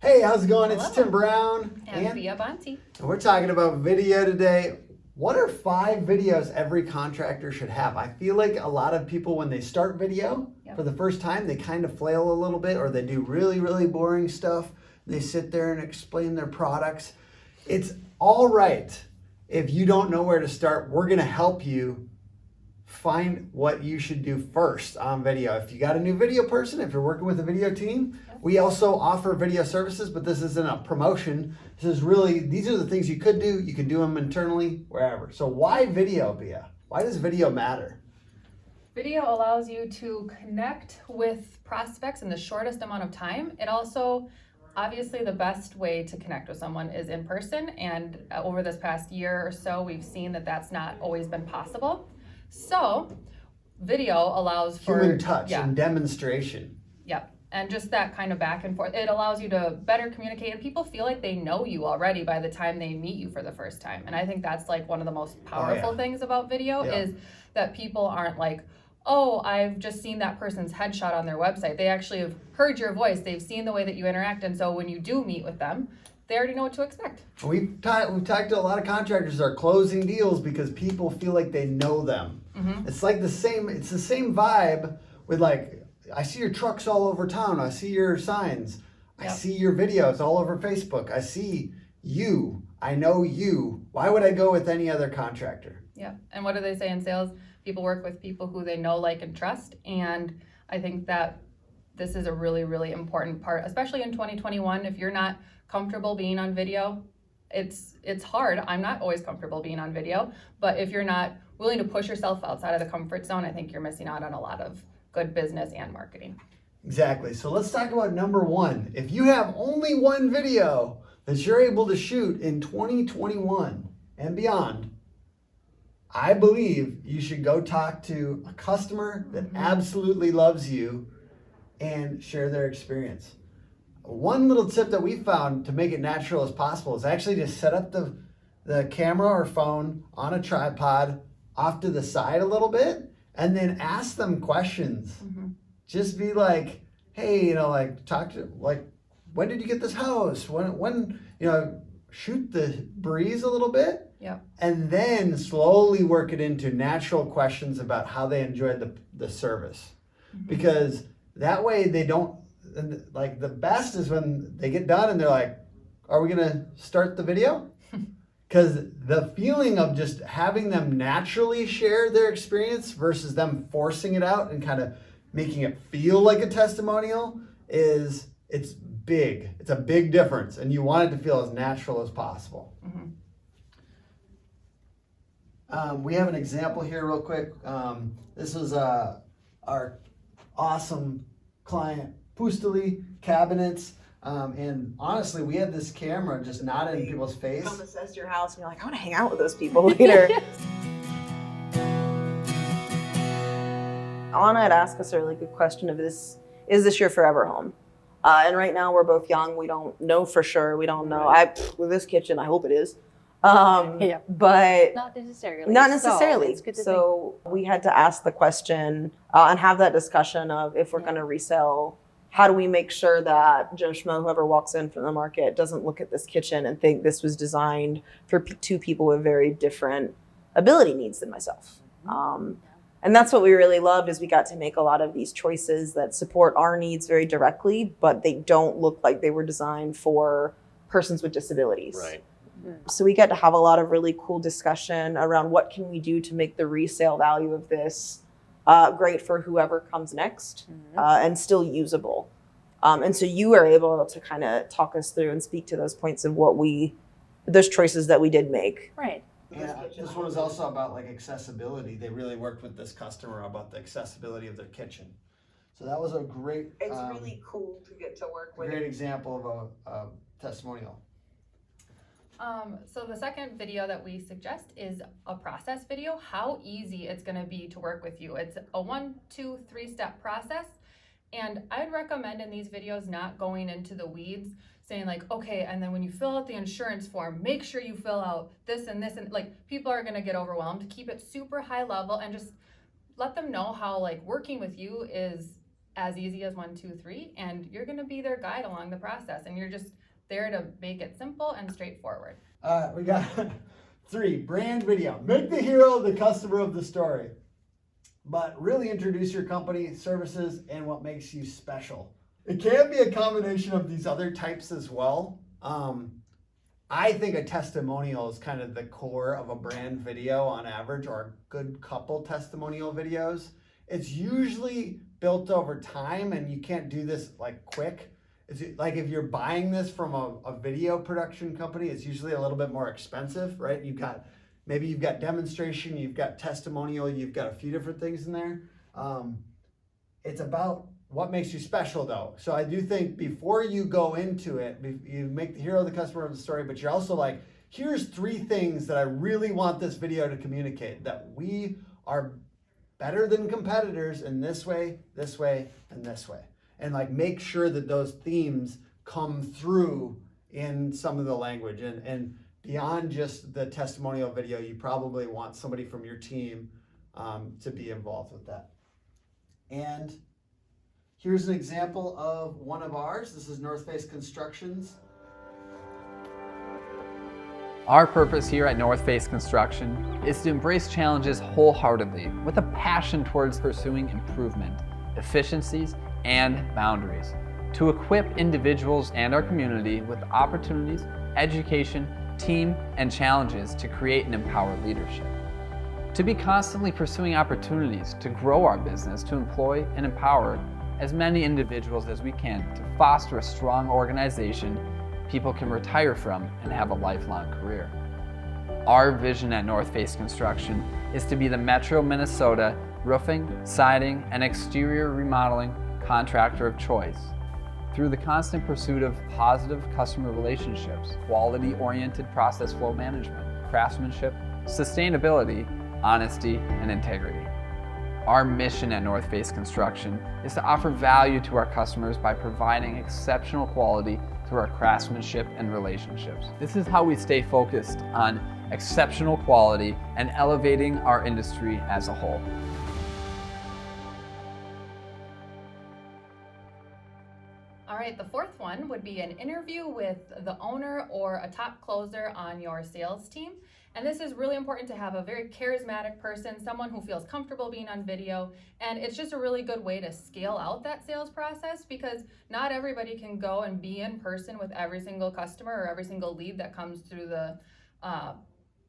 Hey, how's it going? Hello. It's Tim Brown. And Via Bonti. And we're talking about video today. What are 5 videos every contractor should have? I feel like a lot of people, when they start video for the first time, they kind of flail a little bit, or they do really, really boring stuff. They sit there and explain their products. It's all right if you don't know where to start. We're going to help you find what you should do first on video. If you got a new video person, if you're working with a video team, we also offer video services, but this isn't a promotion. This is really, these are the things you could do. You can do them internally, wherever. So why video, Bia? Why does video matter? Video allows you to connect with prospects in the shortest amount of time. It also, obviously the best way to connect with someone is in person. And over this past year or so, we've seen that that's not always been possible. So video allows for human touch and demonstration. Yep. And just that kind of back and forth. It allows you to better communicate, and people feel like they know you already by the time they meet you for the first time. And I think that's like one of the most powerful things about video is that people aren't like, oh, I've just seen that person's headshot on their website. They actually have heard your voice. They've seen the way that you interact. And so when you do meet with them, they already know what to expect. We've talked to a lot of contractors that are closing deals because people feel like they know them. It's like the same vibe with like, I see your trucks all over town. I see your signs. I see your videos all over Facebook. I see you. I know you. Why would I go with any other contractor? Yeah. And what do they say in sales? People work with people who they know, like, and trust. And I think that this is a really, really important part, especially in 2021. If you're not comfortable being on video, it's hard. I'm not always comfortable being on video, but if you're not willing to push yourself outside of the comfort zone, I think you're missing out on a lot of good business and marketing. Exactly. So let's talk about number 1. If you have only one video that you're able to shoot in 2021 and beyond, I believe you should go talk to a customer that absolutely loves you and share their experience. One little tip that we found to make it natural as possible is actually just set up the camera or phone on a tripod off to the side a little bit and then ask them questions. Just be like, hey, like talk to, like, when did you get this house? When shoot the breeze a little bit. And then slowly work it into natural questions about how they enjoyed the service. Because that way they don't, like, the best is when they get done and they're like, are we gonna start the video? Because the feeling of just having them naturally share their experience versus them forcing it out and kind of making it feel like a testimonial it's big. It's a big difference, and you want it to feel as natural as possible. We have an example here real quick. This was our awesome client, Pustuli Cabinets. And honestly, we had this camera just nodded in people's face. Come assess your house, and you're like, I want to hang out with those people later. Alana had asked us a really good question of is this your forever home? And right now we're both young. We don't know for sure. We don't know. With this kitchen, I hope it is. But not necessarily. Not necessarily. So, it's good to so we had to ask the question and have that discussion of if we're going to resell, how do we make sure that Joe Schmo, whoever walks in from the market, doesn't look at this kitchen and think this was designed for 2 people with very different ability needs than myself. And that's what we really loved, is we got to make a lot of these choices that support our needs very directly, but they don't look like they were designed for persons with disabilities. Right. So we got to have a lot of really cool discussion around what can we do to make the resale value of this great for whoever comes next and still usable. And so you were able to kind of talk us through and speak to those points of those choices that we did make. Right. Yeah, this one was also about like accessibility. They really worked with this customer about the accessibility of their kitchen. So that was a great, It's really cool to get to work with. great example of a testimonial. So the second video that we suggest is a process video, how easy it's going to be to work with you. It's a 1, 2, 3 step process. And I'd recommend in these videos not going into the weeds, saying like, okay, and then when you fill out the insurance form, make sure you fill out this and this, and like people are going to get overwhelmed. Keep it super high level and just let them know how like working with you is as easy as 1, 2, 3, and you're gonna be their guide along the process, and you're just there to make it simple and straightforward. We got 3, brand video. Make the hero the customer of the story, but really introduce your company, services, and what makes you special. It can be a combination of these other types as well. I think a testimonial is kind of the core of a brand video on average, or a good couple testimonial videos. It's usually built over time, and you can't do this like quick. It's like if you're buying this from a video production company, it's usually a little bit more expensive, right? Maybe you've got demonstration, you've got testimonial, you've got a few different things in there. It's about what makes you special though. So I do think before you go into it, you make the hero the customer of the story, but you're also like, here's 3 things that I really want this video to communicate, that we are better than competitors in this way, and this way. And like make sure that those themes come through in some of the language. And beyond just the testimonial video, you probably want somebody from your team to be involved with that. And here's an example of one of ours. This is North Face Construction's. Our purpose here at North Face Construction is to embrace challenges wholeheartedly with a passion towards pursuing improvement, efficiencies, and boundaries, to equip individuals and our community with opportunities, education, team, and challenges to create and empower leadership. To be constantly pursuing opportunities to grow our business, to employ and empower as many individuals as we can, to foster a strong organization people can retire from and have a lifelong career. Our vision at North Face Construction is to be the Metro Minnesota roofing, siding, and exterior remodeling contractor of choice through the constant pursuit of positive customer relationships, quality-oriented process flow management, craftsmanship, sustainability, honesty, and integrity. Our mission at North Face Construction is to offer value to our customers by providing exceptional quality through our craftsmanship and relationships. This is how we stay focused on exceptional quality and elevating our industry as a whole. All right, the 4th one would be an interview with the owner or a top closer on your sales team. And this is really important to have a very charismatic person, someone who feels comfortable being on video. And it's just a really good way to scale out that sales process, because not everybody can go and be in person with every single customer or every single lead that comes through the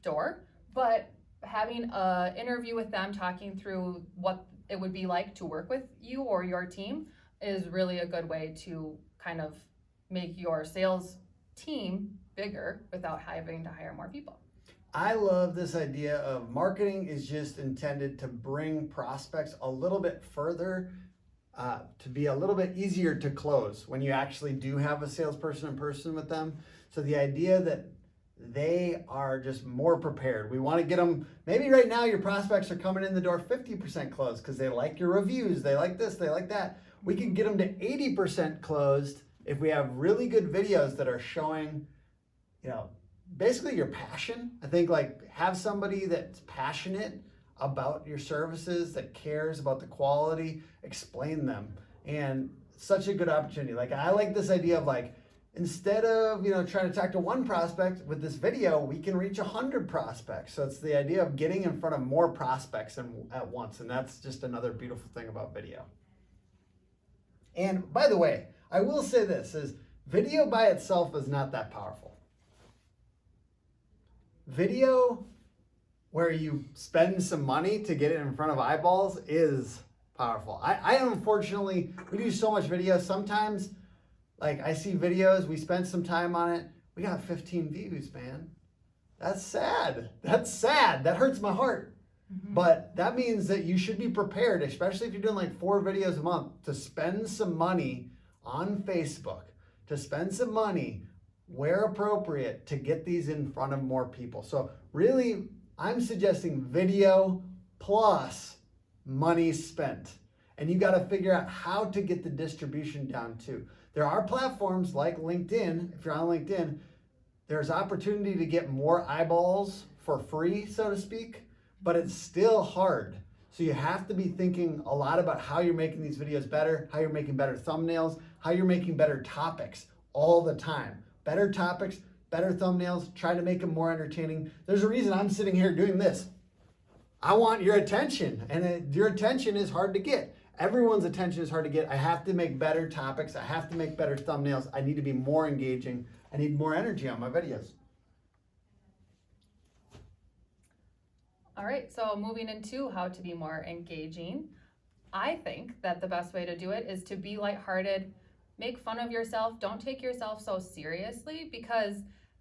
door. But having an interview with them, talking through what it would be like to work with you or your team, is really a good way to kind of make your sales team bigger without having to hire more people. I love this idea of marketing is just intended to bring prospects a little bit further, to be a little bit easier to close when you actually do have a salesperson in person with them. So the idea that they are just more prepared. We want to get them, maybe right now your prospects are coming in the door 50% closed because they like your reviews, they like this, they like that. We can get them to 80% closed if we have really good videos that are showing, basically your passion. I think like have somebody that's passionate about your services, that cares about the quality, explain them. And such a good opportunity. Like I like this idea of like, instead of trying to talk to one prospect, with this video, we can reach 100 prospects. So it's the idea of getting in front of more prospects at once. And that's just another beautiful thing about video. And by the way, I will say this, is video by itself is not that powerful. Video where you spend some money to get it in front of eyeballs is powerful. I unfortunately, we do so much video. Sometimes, like I see videos, we spent some time on it, we got 15 views, man. That's sad. That's sad. That hurts my heart. Mm-hmm. But that means that you should be prepared, especially if you're doing like 4 videos a month, to spend some money on Facebook, to spend some money where appropriate to get these in front of more people. So really, I'm suggesting video plus money spent. And you got to figure out how to get the distribution down too. There are platforms like LinkedIn. If you're on LinkedIn, there's opportunity to get more eyeballs for free, so to speak, but it's still hard. So you have to be thinking a lot about how you're making these videos better, how you're making better thumbnails, how you're making better topics all the time. Better topics, better thumbnails, try to make them more entertaining. There's a reason I'm sitting here doing this. I want your attention, and your attention is hard to get. Everyone's attention is hard to get. I have to make better topics. I have to make better thumbnails. I need to be more engaging. I need more energy on my videos. All right, so moving into how to be more engaging, I think that the best way to do it is to be lighthearted, make fun of yourself, don't take yourself so seriously, because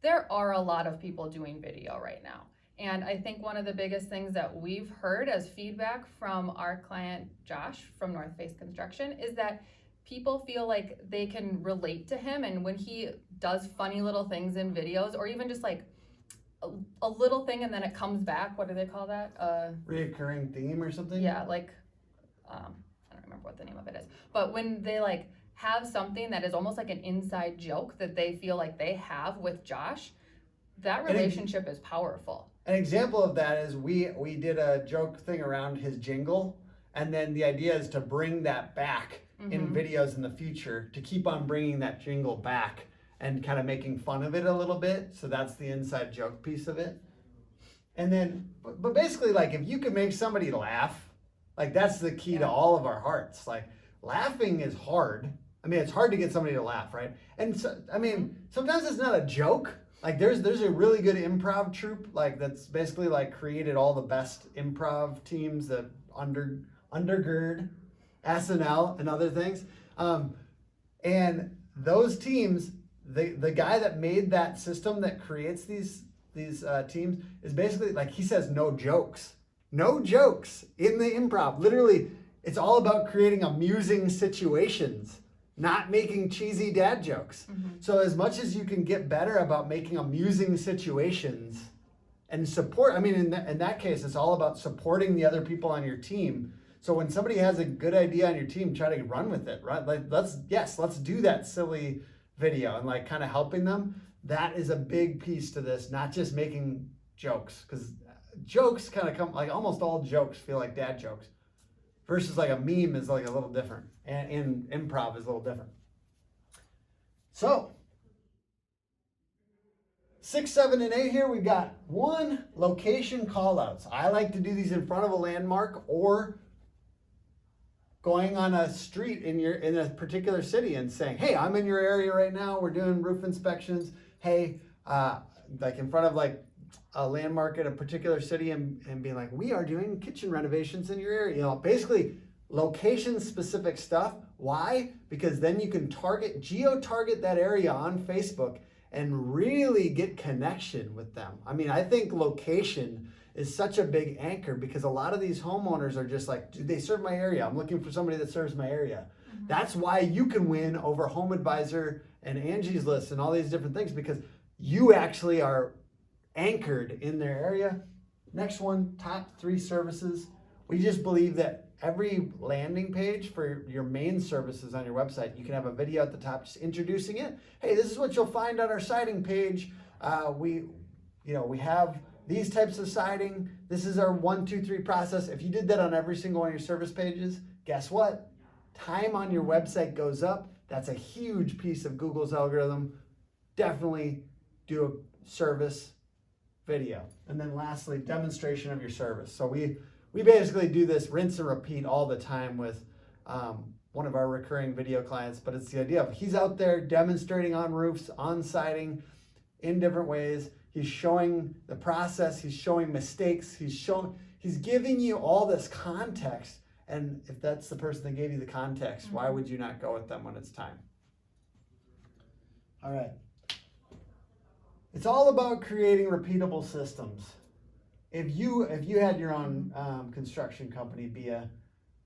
there are a lot of people doing video right now. And I think one of the biggest things that we've heard as feedback from our client, Josh, from North Face Construction, is that people feel like they can relate to him. And when he does funny little things in videos, or even just like a little thing and then it comes back, what do they call that? Reoccurring theme or something? Yeah, like, I don't remember what the name of it is. But when they like have something that is almost like an inside joke that they feel like they have with Josh, that relationship is powerful. An example of that is we did a joke thing around his jingle, and then the idea is to bring that back in videos in the future, to keep on bringing that jingle back and kind of making fun of it a little bit. So that's the inside joke piece of it. And then, but basically, like, if you can make somebody laugh, like, that's the key to all of our hearts. Like, laughing is hard. I mean, it's hard to get somebody to laugh, right? And so, I mean, sometimes it's not a joke. Like, there's a really good improv troupe, like, that's basically like created all the best improv teams that undergird SNL and other things. And those teams, the guy that made that system that creates these teams is basically like, he says no jokes in the improv. Literally, it's all about creating amusing situations, not making cheesy dad jokes. So as much as you can get better about making amusing situations and support, I mean, in that case, it's all about supporting the other people on your team. So when somebody has a good idea on your team, try to run with it, right? Like, let's do that silly video and like kind of helping them. That is a big piece to this, not just making jokes, because jokes kind of come, like, almost all jokes feel like dad jokes, versus like a meme is like a little different, and improv is a little different. So 6, 7, and 8 here, we've got 1, location callouts. I like to do these in front of a landmark or going on a street in a particular city and saying, hey, I'm in your area right now, we're doing roof inspections. Hey, like in front of like a landmark at a particular city, and being like, we are doing kitchen renovations in your area. You know, basically location specific stuff. Why? Because then you can geo-target that area on Facebook and really get connection with them. I mean, I think location is such a big anchor, because a lot of these homeowners are just like, do they serve my area? I'm looking for somebody that serves my area. That's why you can win over Home Advisor and Angie's List and all these different things, because you actually are anchored in their area. Next one, top 3 services. We just believe that every landing page for your main services on your website, you can have a video at the top just introducing it. Hey, this is what you'll find on our siding page. We have these types of siding. This is our 1, 2, 3 process. If you did that on every single one of your service pages, guess what? Time on your website goes up. That's a huge piece of Google's algorithm. Definitely do a service video. And then lastly, demonstration of your service. So we basically do this rinse and repeat all the time with one of our recurring video clients, but it's the idea of he's out there demonstrating on roofs, on siding, in different ways. He's showing the process, he's showing mistakes, he's giving you all this context. And if that's the person that gave you the context, why would you not go with them when it's time? All right. It's all about creating repeatable systems. If you had your own construction company, Bia,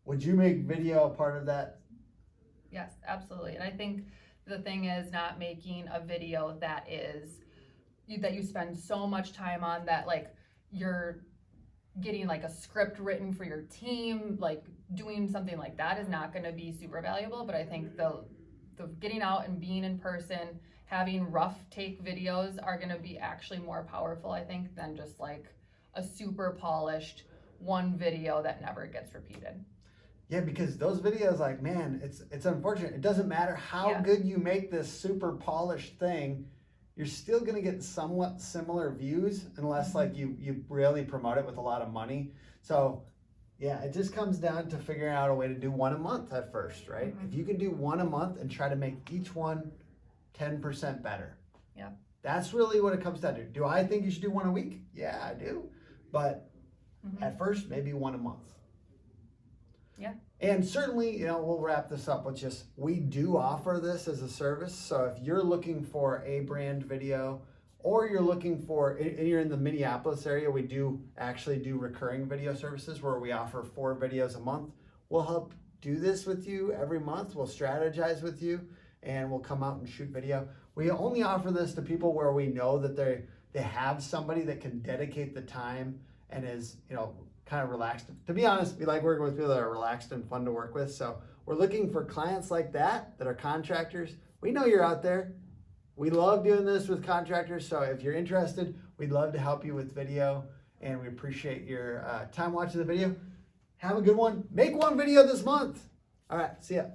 would you make video a part of that? Yes, absolutely. And I think the thing is not making a video that you spend so much time on, that like you're getting like a script written for your team, like doing something like that is not going to be super valuable. But I think the getting out and being in person, having rough take videos are going to be actually more powerful, I think, than just like a super polished one video that never gets repeated. Yeah, because those videos, like, man, it's unfortunate. It doesn't matter how Yeah. good you make this super polished thing, you're still gonna get somewhat similar views unless like you really promote it with a lot of money. So yeah, it just comes down to figuring out a way to do one a month at first, right? If you can do one a month and try to make each one 10% better. Yeah. That's really what it comes down to. Do I think you should do one a week? Yeah, I do. But at first, maybe one a month. Yeah. And certainly, you know, we'll wrap this up with just, we do offer this as a service. So if you're looking for a brand video, or you're looking for, and you're in the Minneapolis area, we do actually do recurring video services where we offer 4 videos a month. We'll help do this with you every month. We'll strategize with you and we'll come out and shoot video. We only offer this to people where we know that they have somebody that can dedicate the time and is, you know, kind of relaxed. To be honest, we like working with people that are relaxed and fun to work with. So we're looking for clients like that are contractors. We know you're out there. We love doing this with contractors. So if you're interested, we'd love to help you with video, and we appreciate your time watching the video. Have a good one. Make one video this month. All right, see ya.